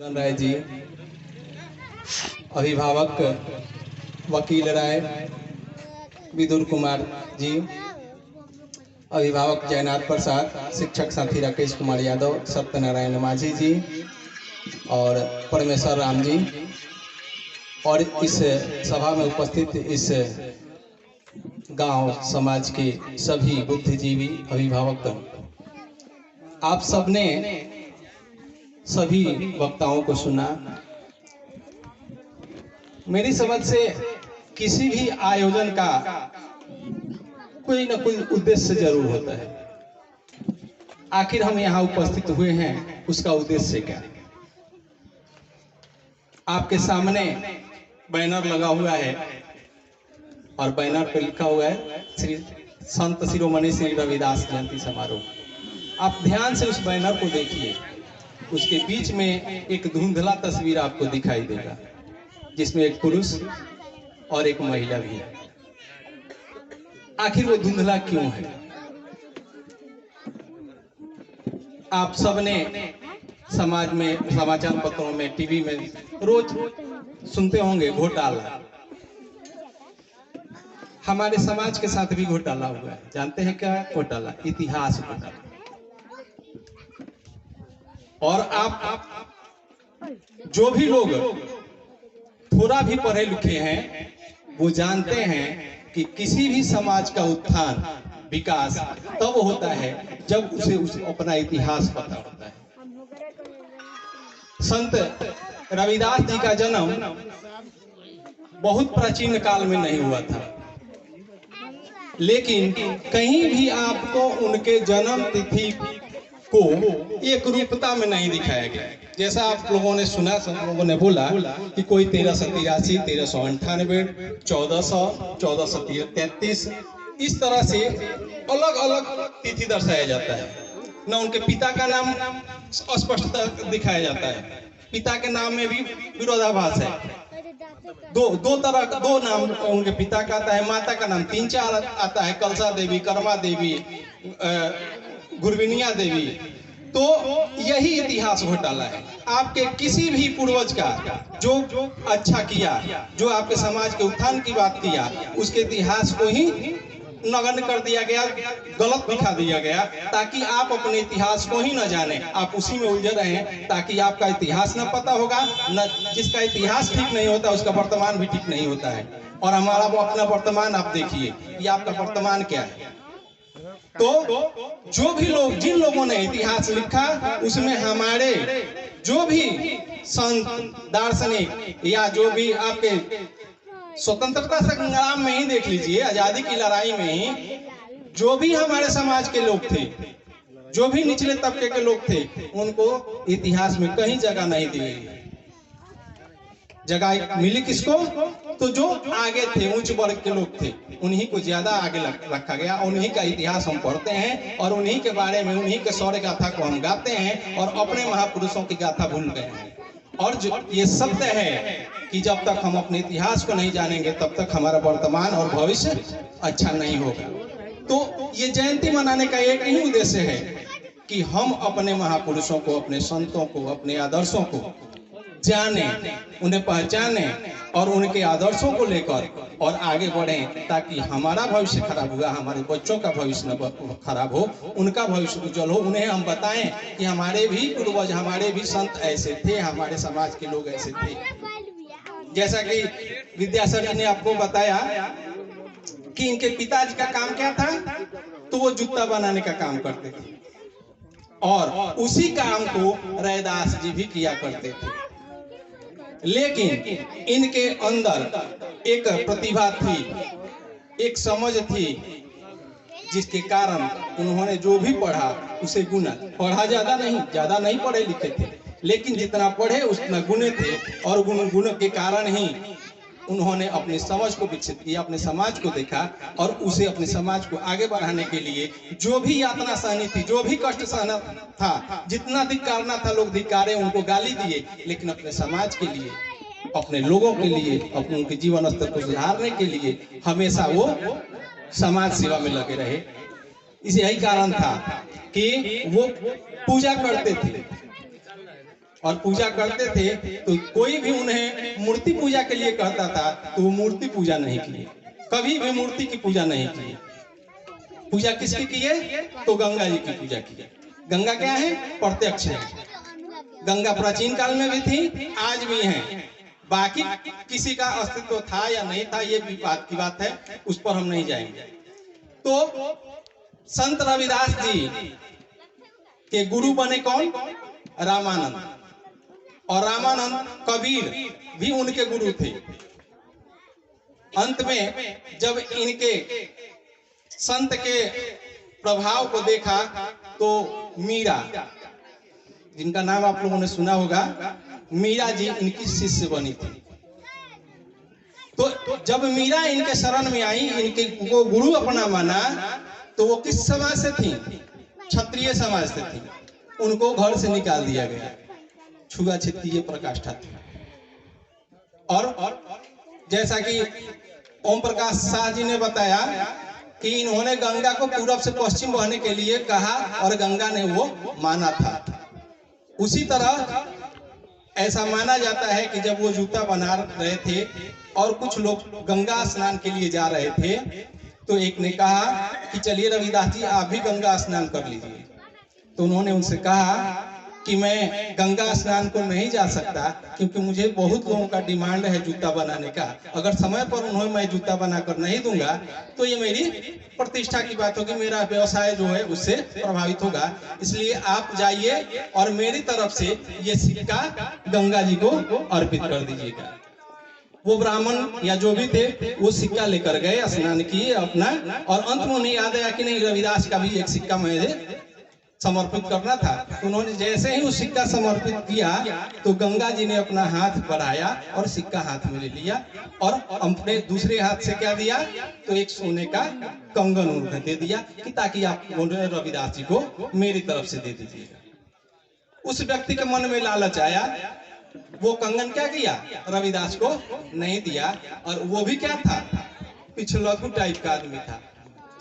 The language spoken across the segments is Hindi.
राय जी, अभिभावक वकील राय, विदुर कुमार जी, अभिभावक जयनाथ प्रसाद, शिक्षक साथी राकेश कुमार यादव, सत्यनारायण माझी जी और परमेश्वर राम जी, और इस सभा में उपस्थित इस गांव समाज के सभी बुद्धिजीवी अभिभावक, आप सबने सभी वक्ताओं को सुना। मेरी समझ से किसी भी आयोजन का कोई न कोई उद्देश्य जरूर होता है। आखिर हम यहाँ उपस्थित हुए हैं, उसका उद्देश्य क्या है? आपके सामने बैनर लगा हुआ है और बैनर पर लिखा हुआ है श्री संत शिरोमणि श्री रविदास जयंती समारोह। आप ध्यान से उस बैनर को देखिए, उसके बीच में एक धुंधला तस्वीर आपको दिखाई देगा जिसमें एक पुरुष और एक महिला भी है। आखिर वो धुंधला क्यों है? आप सबने समाज में, समाचार पत्रों में, टीवी में रोज सुनते होंगे घोटाला। हमारे समाज के साथ भी घोटाला हुआ है। जानते हैं क्या घोटाला? इतिहास घोटाला। और आप जो भी लोग थोड़ा भी पढ़े लिखे हैं वो जानते हैं कि किसी भी समाज का उत्थान, विकास तब होता है जब उसे अपना इतिहास पता होता है। संत रविदास जी का जन्म बहुत प्राचीन काल में नहीं हुआ था, लेकिन कहीं भी आपको उनके जन्म तिथि को एक रूपता में नहीं दिखाया गया। जैसा आप लोगों ने सुना, सब लोगों ने बोला कि कोई 1383, 1398, 1400, 1433, इस तरह से अलग अलग तिथि दर्शाया जाता है। न उनके पिता का नाम स्पष्ट दिखाया जाता है, पिता के नाम में भी विरोधाभास है। दो नाम उनके पिता का आता है, माता का नाम 3-4 आता है, कलसा देवी, कर्मा देवी, गुरविनिया देवी। तो यही इतिहास घोटाला है। आपके किसी भी पूर्वज का जो अच्छा किया, जो आपके समाज के उत्थान की बात किया, उसके इतिहास को ही नगण्य कर दिया गया, गलत दिखा दिया गया, ताकि आप अपने इतिहास को ही न जाने, आप उसी में उलझे रहे, ताकि आपका इतिहास न पता होगा। न जिसका इतिहास ठीक नहीं होता उसका वर्तमान भी ठीक नहीं होता है। और हमारा वो अपना वर्तमान आप देखिए, ये आपका वर्तमान क्या है। तो जो भी लोग, जिन लोगों ने इतिहास लिखा, उसमें हमारे जो भी संत, दार्शनिक, या जो भी आपके स्वतंत्रता संग्राम में ही देख लीजिए, आजादी की लड़ाई में ही जो भी हमारे समाज के लोग थे, जो भी निचले तबके के लोग थे, उनको इतिहास में कहीं जगह नहीं दी गई। जगह मिली किसको? तो जो आगे थे, उच्च वर्ग के लोग थे, उन्हीं को ज्यादा आगे रखा गया। उन्हीं का इतिहास हम पढ़ते हैं और उन्हीं के बारे में, उन्हीं के शौर्य गाथा को हम गाते हैं और अपने महापुरुषों की गाथा भूल गए हैं। और जो ये सत्य है कि जब तक हम अपने इतिहास को नहीं जानेंगे तब तक हमारा वर्तमान और भविष्य अच्छा नहीं होगा। तो ये जयंती मनाने का एक ही उद्देश्य है कि हम अपने महापुरुषों को, अपने संतों को, अपने आदर्शों को जाने, उन्हें पहचाने और उनके आदर्शों को लेकर और आगे बढ़ें, ताकि हमारा भविष्य खराब हुआ, हमारे बच्चों का भविष्य न खराब हो, उनका भविष्य उज्जवल हो। उन्हें हम बताएं कि हमारे भी पूर्वज, हमारे भी संत ऐसे थे, हमारे समाज के लोग ऐसे थे। जैसा कि विद्यासागर ने आपको बताया कि इनके पिताजी का काम क्या था, तो वो जूता बनाने का काम करते थे और उसी काम को रैदास जी भी किया करते थे। लेकिन इनके अंदर एक प्रतिभा थी, एक समझ थी, जिसके कारण उन्होंने जो भी पढ़ा उसे गुना। पढ़ा ज्यादा नहीं पढ़े लिखे थे, लेकिन जितना पढ़े उतना गुणे थे और गुण के कारण ही उन्होंने अपनी समझ को विकसित किया, अपने समाज को देखा और उसे अपने समाज को आगे बढ़ाने के लिए जो भी यातना सहनी थी, जो भी कष्ट सहना था, जितना धिक्कारना था लोग धिक्कारे, उनको गाली दिए, लेकिन अपने समाज के लिए, अपने लोगों के लिए, अपने उनके जीवन स्तर को सुधारने के लिए हमेशा वो समाज सेवा में लगे रहे। इस यही कारण था कि वो पूजा करते थे। और पूजा करते थे, तो कोई भी उन्हें मूर्ति पूजा के लिए कहता था तो वो मूर्ति पूजा नहीं किए, कभी भी मूर्ति की पूजा नहीं की। पूजा किसकी की है? तो गंगा जी की पूजा की है। गंगा क्या है? प्रत्यक्ष है। गंगा प्राचीन काल में भी थी, आज भी है। बाकी किसी का अस्तित्व था या नहीं था, ये भी बात की बात है, उस पर हम नहीं जाएंगे। तो संत रविदास जी के गुरु बने कौन? रामानंद। और रामानंद कबीर भी उनके गुरु थे। अंत में जब इनके संत के प्रभाव को देखा तो मीरा, जिनका नाम आप लोगों ने सुना होगा, मीरा जी इनकी शिष्य बनी थी। तो जब मीरा इनके शरण में आई, इनके को गुरु अपना माना, तो वो किस समाज से थी? क्षत्रिय समाज से थी। उनको घर से निकाल दिया गया, छुआछूत ये प्रकाष्ठा थी। और जैसा कि ओम प्रकाश शाह जी ने बताया कि इन्होंने गंगा को पूरब से पश्चिम बहने के लिए कहा और गंगा ने वो माना था। उसी तरह ऐसा माना जाता है कि जब वो जूता बना रहे थे और कुछ लोग गंगा स्नान के लिए जा रहे थे, तो एक ने कहा कि चलिए रविदास जी आप भी गंगा स्नान कर लीजिए। तो उन्होंने उनसे कहा कि मैं गंगा स्नान को नहीं जा सकता, क्योंकि मुझे बहुत लोगों का डिमांड है जूता बनाने का। अगर समय पर उन्हें मैं जूता बनाकर नहीं दूंगा तो ये मेरी प्रतिष्ठा की बात होगी, मेरा व्यवसाय जो है उससे प्रभावित होगा। इसलिए आप जाइए और मेरी तरफ से ये सिक्का गंगा जी को अर्पित कर दीजिएगा। वो ब्राह्मण या जो भी थे वो सिक्का लेकर गए, स्नान किए अपना, और अंत में उन्हें याद आया कि नहीं, रविदास का भी एक सिक्का मुझे समर्पित करना था। उन्होंने जैसे ही वो सिक्का समर्पित किया तो गंगा जी ने अपना हाथ बढ़ाया और सिक्का हाथ में ले लिया, और अपने दूसरे हाथ से क्या दिया? तो एक सोने का कंगन उन्हें दे दिया कि ताकि आप रविदास जी को मेरी तरफ से दे दीजिएगा। उस व्यक्ति के मन में लालच आया, वो कंगन क्या किया? रविदास को नहीं दिया। और वो भी क्या था? पिछलगू टाइप का आदमी था,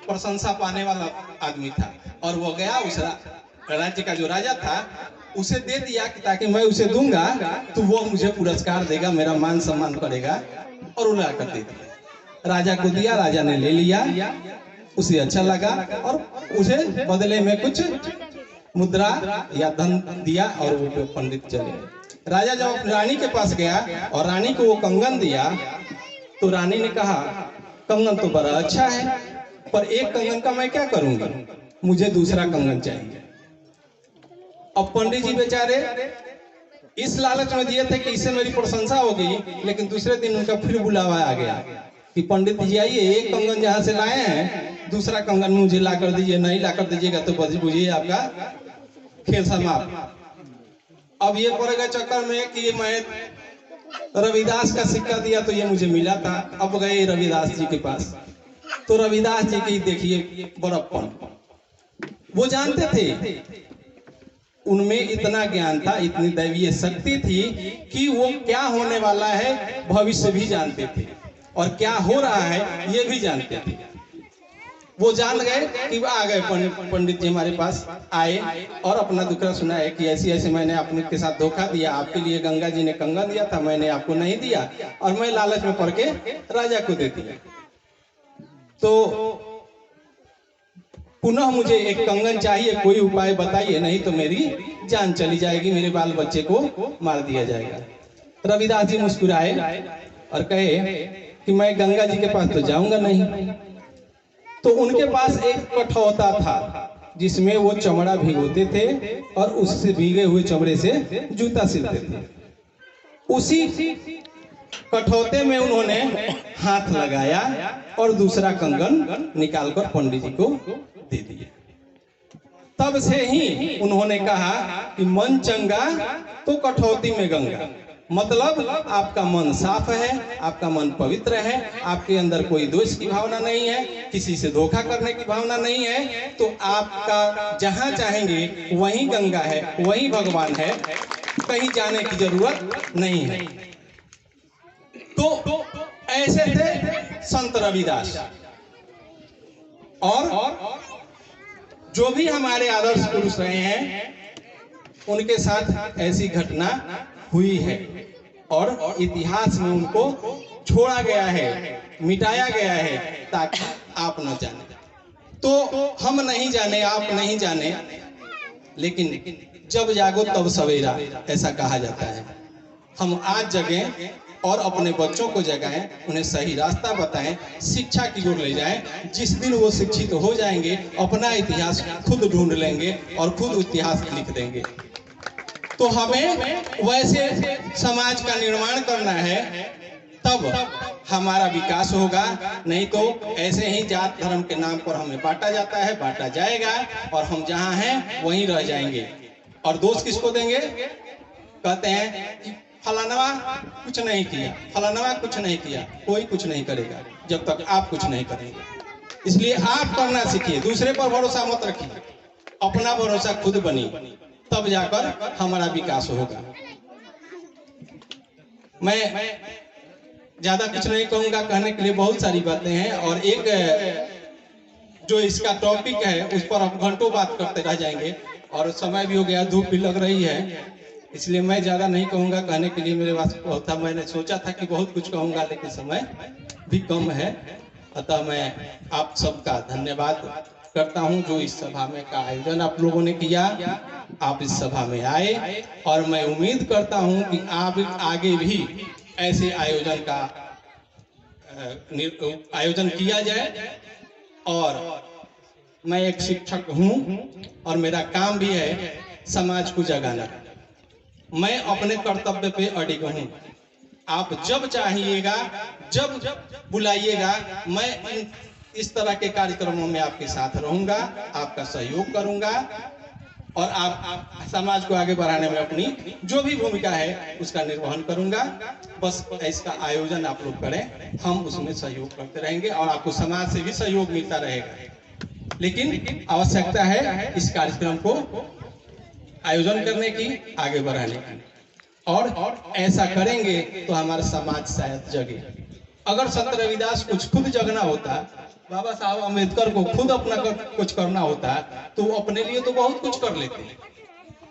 प्रशंसा पाने वाला आदमी था। और वो गया उस राज्य का जो राजा था उसे दे दिया कि ताकि मैं उसे दूंगा तो वो मुझे पुरस्कार देगा, मेरा मान सम्मान करेगा, और उड़ा कर दे दिया। राजा को दिया, राजा ने ले लिया, उसे अच्छा लगा और उसे बदले में कुछ मुद्रा या धन दिया और वो पंडित चले गए। राजा जब अपनी रानी के पास गया और रानी को वो कंगन दिया तो रानी ने कहा कंगन तो बड़ा अच्छा है, पर एक कंगन का मैं क्या करूंगा, मुझे दूसरा कंगन चाहिए। अब पंडित जी बेचारे इस लालच में दिए थे कि इससे मेरी प्रशंसा होगी, लेकिन दूसरे दिन उनका फिर बुलावा आ गया कि पंडित जी आइए, एक कंगन जहां से लाए हैं दूसरा कंगन मुझे ला कर दीजिए, नहीं ला कर दीजिएगा तो बुझिए आपका खेल समाप्त। अब ये पड़ गए चक्कर में कि मैं रविदास का सिक्का दिया तो ये मुझे मिला था। अब गए रविदास जी के पास, तो रविदास जी की देखिए बड़प्पन, वो जानते थे, उनमें इतना ज्ञान था, इतनी दैवीय शक्ति थी कि वो क्या होने वाला है भविष्य भी जानते थे और क्या हो रहा है ये भी जानते थे। वो जान गए कि आ गए पंडित जी हमारे पास आए और अपना दुखड़ा सुनाए कि ऐसी ऐसे मैंने अपने के साथ धोखा दिया, आपके लिए गंगा जी ने कंगन दिया था, मैंने आपको नहीं दिया और मैं लालच में पड़ के राजा को दे दिया, तो पुनः मुझे एक कंगन चाहिए, कोई उपाय बताइए, नहीं तो मेरी जान चली जाएगी, मेरे बाल बच्चे को मार दिया जाएगा। रविदास जी मुस्कुराए और कहे कि मैं गंगा जी के पास तो जाऊंगा नहीं। तो उनके पास एक कठौता था जिसमें वो चमड़ा भिगोते थे और उससे भीगे हुए चमड़े से जूता सिलते थे। उसी कठौते में उन्होंने हाथ लगाया और दूसरा कंगन निकालकर पंडित जी को दे दिया। तब से ही उन्होंने कहा कि मन चंगा तो कठौती में गंगा, मतलब आपका मन साफ है, आपका मन पवित्र है, आपके अंदर कोई दोष की भावना नहीं है, किसी से धोखा करने की भावना नहीं है, तो आपका जहां चाहेंगे वहीं गंगा है, वहीं भगवान है, कहीं जाने की जरूरत नहीं है। तो ऐसे थे संत रविदास। और जो भी हमारे आदर्श पुरुष रहे हैं उनके साथ ऐसी घटना हुई है और इतिहास में उनको छोड़ा गया है, मिटाया गया है ताकि आप न जाने। तो हम नहीं जाने, आप नहीं जाने, लेकिन जब जागो तब सवेरा, ऐसा कहा जाता है। हम आज जगें और अपने बच्चों को जगाएं, उन्हें सही रास्ता बताएं, शिक्षा की ओर ले जाएं। जिस दिन वो शिक्षित हो जाएंगे, अपना इतिहास खुद ढूंढ लेंगे और खुद इतिहास लिख देंगे। तो हमें वैसे समाज का निर्माण करना है, तब हमारा विकास होगा। नहीं तो ऐसे ही जात धर्म के नाम पर हमें बांटा जाता है, बांटा जाएगा और हम जहां हैं वहीं रह जाएंगे। और दोष किसको देंगे? कहते हैं कि फलानवा कुछ नहीं किया, फलानवा कुछ नहीं किया। कोई कुछ नहीं करेगा जब तक आप कुछ नहीं करेंगे। इसलिए आप करना सीखिए, दूसरे पर भरोसा मत रखिए, अपना भरोसा खुद बनिए, तब जाकर हमारा विकास होगा। मैं ज्यादा कुछ नहीं कहूंगा, कहने के लिए बहुत सारी बातें हैं। और एक जो इसका टॉपिक है उस पर हम घंटों बात करते रह जाएंगे और समय भी हो गया, धूप भी लग रही है, इसलिए मैं ज्यादा नहीं कहूंगा। कहने के लिए मेरे पास बहुत था, मैंने सोचा था कि बहुत कुछ कहूंगा, लेकिन समय भी कम है। अतः मैं आप सबका धन्यवाद करता हूं जो इस सभा में का आयोजन आप लोगों ने किया। आप इस सभा में आए और मैं उम्मीद करता हूं कि आप आगे भी ऐसे आयोजन का आयोजन किया जाए। और मैं एक शिक्षक हूं और मेरा काम भी है समाज को जगाना। मैं अपने कर्तव्य पे अडिग हूं। आप जब चाहिएगा, जब बुलाइएगा, मैं इस तरह के कार्यक्रमों में आपके साथ रहूंगा, आपका सहयोग करूंगा और आप समाज को आगे बढ़ाने में अपनी जो भी भूमिका है उसका निर्वहन करूंगा। बस इसका आयोजन आप लोग करें, हम उसमें सहयोग करते रहेंगे और आपको समाज से भी सहयोग मिलता रहेगा। लेकिन आवश्यकता है इस कार्यक्रम को आयोजन करने की, आगे बढ़ाने की, और ऐसा करेंगे तो हमारा समाज शायद जगे। अगर संत रविदास कुछ खुद जगना होता, बाबा साहब अम्बेडकर को खुद अपना कुछ करना होता, तो वो अपने लिए तो बहुत कुछ कर लेते हैं,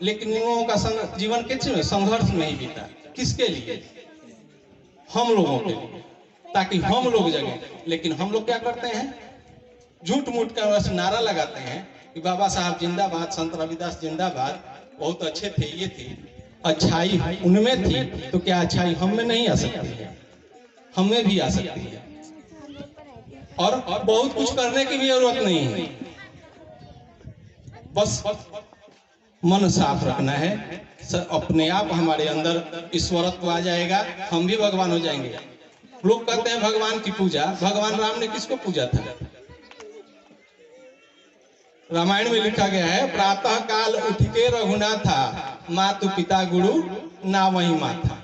लेकिन उन लोगों का जीवन किस संघर्ष में ही बीता। किसके लिए? हम लोगों के लिए, ताकि हम लोग जगें। लेकिन हम लोग क्या करते हैं? झूठ मूठ का बस नारा लगाते हैं कि बाबा साहब जिंदाबाद, संत रविदास जिंदाबाद, बहुत अच्छे थे, ये थे। अच्छाई उनमें थी तो क्या अच्छाई हम में नहीं आ सकती है? हमें भी आ सकती है। और बहुत कुछ करने की भी जरूरत नहीं है, बस मन साफ रखना है। अपने आप हमारे अंदर ईश्वरत्व आ जाएगा, हम भी भगवान हो जाएंगे। लोग कहते हैं भगवान की पूजा, भगवान राम ने किसको पूजा था? रामायण में लिखा गया है, प्रातः काल उठ के रघुनाथा, मातु पिता गुरु ना वही माथा।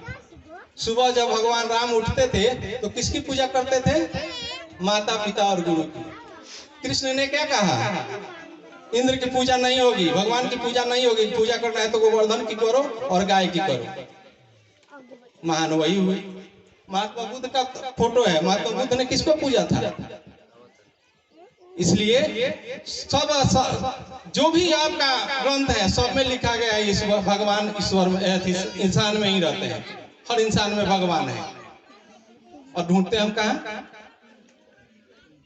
सुबह जब भगवान राम उठते थे तो किसकी पूजा करते थे? माता पिता और गुरु की। कृष्ण ने क्या कहा? इंद्र की पूजा नहीं होगी, भगवान की पूजा नहीं होगी, पूजा करना है तो गोवर्धन की करो और गाय की करो। महान वही हुई। महात्मा बुद्ध का फोटो है, महात्मा बुद्ध ने किसको पूजा था? इसलिए सब जो भी आपका ग्रंथ है सब में लिखा गया है ईश्वर, भगवान ईश्वर में, इंसान में ही रहते हैं। हर इंसान में भगवान है और ढूंढते हम कहाँ?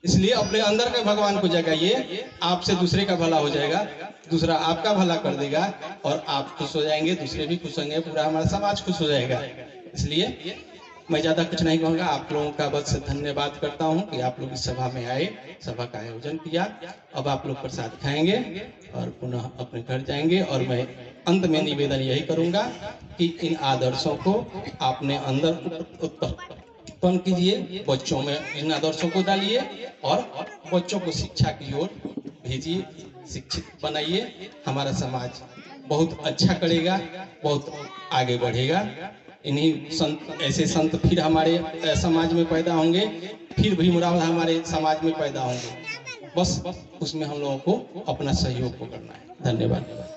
इसलिए अपने अंदर के भगवान को जगाइए, आपसे दूसरे का भला हो जाएगा, दूसरा आपका भला कर देगा और आप खुश हो जाएंगे, दूसरे भी खुश होंगे, पूरा हमारा समाज खुश हो जाएगा। इसलिए मैं ज्यादा कुछ नहीं कहूँगा, आप लोगों का बस धन्यवाद करता हूँ कि आप लोग इस सभा में आए, सभा का आयोजन किया। अब आप लोग प्रसाद खाएंगे और पुनः अपने घर जाएंगे। और मैं अंत में निवेदन यही करूँगा कि इन आदर्शों को आपने अंदर उत्पन्न कीजिए, बच्चों में इन आदर्शों को डालिए और बच्चों को शिक्षा की ओर भेजिए, शिक्षित बनाइए। हमारा समाज बहुत अच्छा करेगा, बहुत आगे बढ़ेगा। इन्हीं संत, ऐसे संत फिर हमारे समाज में पैदा होंगे, फिर भीमराव हमारे समाज में पैदा होंगे। बस उसमें हम लोगों को अपना सहयोग को करना है। धन्यवाद।